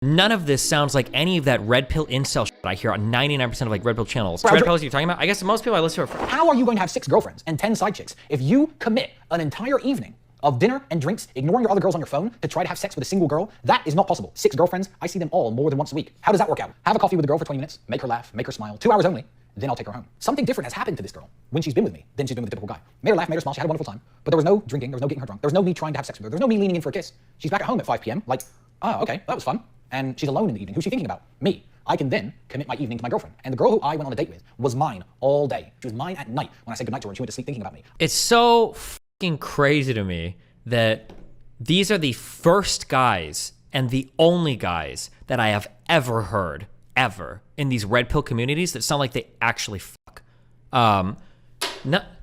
None of this sounds like any of that red pill incel shit I hear on 99% of like red pill channels. Red pills you're talking about? I guess most people I listen to are... How are you going to have 6 girlfriends and 10 side chicks if you commit an entire evening of dinner and drinks, ignoring your other girls on your phone to try to have sex with a single girl? That is not possible. 6 girlfriends, I see them all more than once a week. How does that work out? Have a coffee with a girl for 20 minutes, make her laugh, make her smile, 2 hours only, then I'll take her home. Something different has happened to this girl when she's been with me than she's been with the typical guy. Made her laugh, made her smile, she had a wonderful time, but there was no drinking, there was no getting her drunk, there was no me trying to have sex with her, there was no me leaning in for a kiss. She's back at home at 5 p.m. like, oh, okay, that was fun. And she's alone in the evening. Who's she thinking about? Me. I can then commit my evening to my girlfriend. And the girl who I went on a date with was mine all day. She was mine at night when I said goodnight to her and she went to sleep thinking about me. It's so fucking crazy to me that these are the first guys and the only guys that I have ever heard, ever, in these red pill communities that sound like they actually fuck.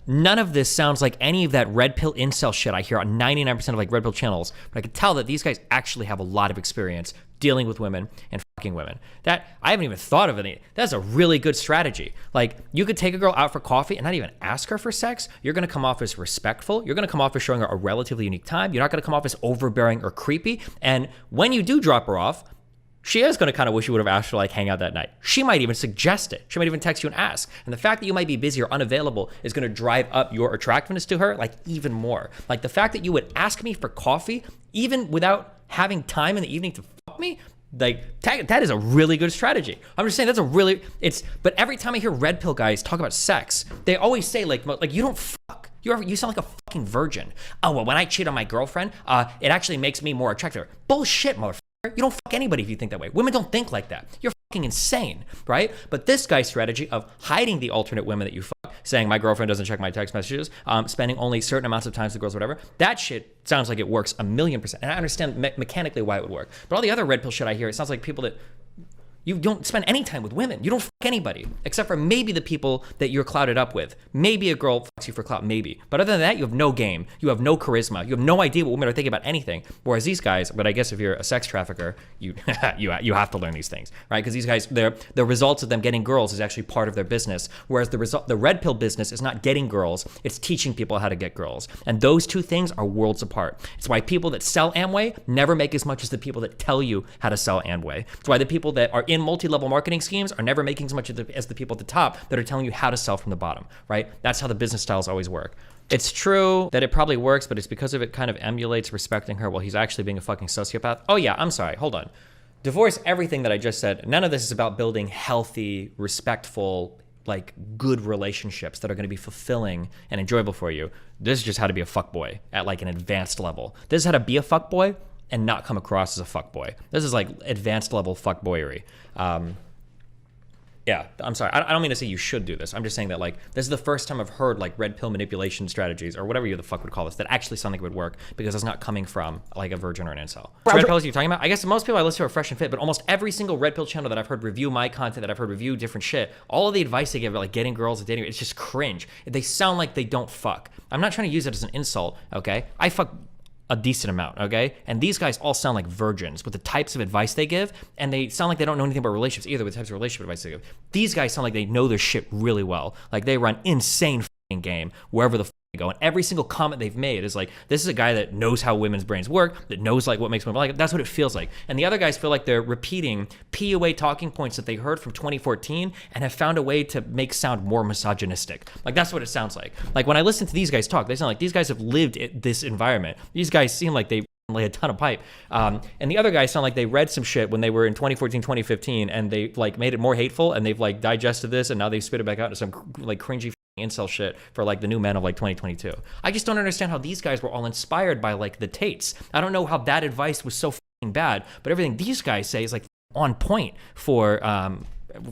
None of this sounds like any of that red pill incel shit I hear on 99% of like red pill channels, but I can tell that these guys actually have a lot of experience dealing with women and fucking women. That, I haven't even thought of any. That's a really good strategy. Like, you could take a girl out for coffee and not even ask her for sex. You're gonna come off as respectful. You're gonna come off as showing her a relatively unique time. You're not gonna come off as overbearing or creepy. And when you do drop her off, she is going to kind of wish you would have asked her to like hang out that night. She might even suggest it. She might even text you and ask. And the fact that you might be busy or unavailable is going to drive up your attractiveness to her like even more. Like the fact that you would ask me for coffee even without having time in the evening to fuck me, like that is a really good strategy. I'm just saying that's a really, but every time I hear red pill guys talk about sex, they always say like you don't fuck. You sound like a fucking virgin. Oh, well, when I cheat on my girlfriend, it actually makes me more attractive. Bullshit, motherfucker. You don't fuck anybody if you think that way. Women don't think like that. You're fucking insane, right? But this guy's strategy of hiding the alternate women that you fuck, saying my girlfriend doesn't check my text messages, spending only certain amounts of time with girls, whatever, that shit sounds like it works 1,000,000%. And I understand mechanically why it would work. But all the other red pill shit I hear, it sounds like people that you don't spend any time with women. You don't fuck anybody, except for maybe the people that you're clouded up with. Maybe a girl fucks you for clout, maybe. But other than that, you have no game. You have no charisma. You have no idea what women are thinking about anything. Whereas these guys, but I guess if you're a sex trafficker, you have to learn these things, right? Because these guys, the results of them getting girls is actually part of their business. Whereas the red pill business is not getting girls, it's teaching people how to get girls. And those two things are worlds apart. It's why people that sell Amway never make as much as the people that tell you how to sell Amway. It's why the people that are in multi-level marketing schemes are never making as much as the people at the top that are telling you how to sell from the bottom, right? That's how the business styles always work. It's true that it probably works, but it's because of it kind of emulates respecting her while he's actually being a fucking sociopath. Oh yeah, I'm sorry, hold on. Divorce everything that I just said. None of this is about building healthy, respectful, like good relationships that are gonna be fulfilling and enjoyable for you. This is just how to be a fuckboy at like an advanced level. This is how to be a fuckboy and not come across as a fuckboy. This is like advanced level fuckboyery. Yeah, I'm sorry. I don't mean to say you should do this. I'm just saying that like this is the first time I've heard like red pill manipulation strategies or whatever you the fuck would call this that actually sound like it would work because it's not coming from like a virgin or an incel. Red pills you're talking about? I guess most people I listen to are fresh and fit, but almost every single red pill channel that I've heard review my content, that I've heard review different shit, all of the advice they give about like getting girls and dating, it's just cringe. They sound like they don't fuck. I'm not trying to use it as an insult, okay? I fuck a decent amount, okay? And these guys all sound like virgins with the types of advice they give, and they sound like they don't know anything about relationships either with the types of relationship advice they give. These guys sound like they know their shit really well. Like they run insane fucking game wherever the fuck they go. And every single comment they've made is like, this is a guy that knows how women's brains work, that knows like what makes women like it. That's what it feels like. And the other guys feel like they're repeating PUA talking points that they heard from 2014 and have found a way to make sound more misogynistic. Like that's what it sounds like. Like when I listen to these guys talk, they sound like these guys have lived this environment. These guys seem like they lay a ton of pipe. And the other guys sound like they read some shit when they were in 2014, 2015, and they like made it more hateful, and they've like digested this, and now they spit it back out into some like cringy incel shit for like the new men of like 2022. I just don't understand how these guys were all inspired by like the Tates. I don't know how that advice was so fucking bad, but everything these guys say is like on point for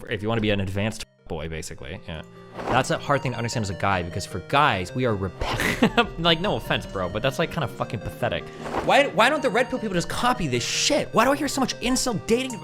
if you want to be an advanced boy, basically. Yeah, that's a hard thing to understand as a guy, because for guys we are repetitive. Like no offense, bro, but that's like kind of fucking pathetic. Why don't the red pill people just copy this shit? Why do I hear so much incel dating advice?